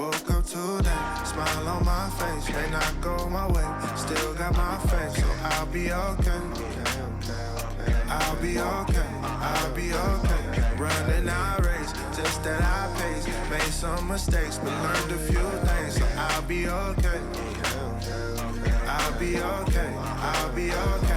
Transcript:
Woke up today, smile on my face. May not go my way, still got my faith, so I'll be okay. I'll be okay, I'll be okay. Running our race, just at our pace. Made some mistakes, but learned a few things, so I'll be okay. I'll be okay, I'll be okay.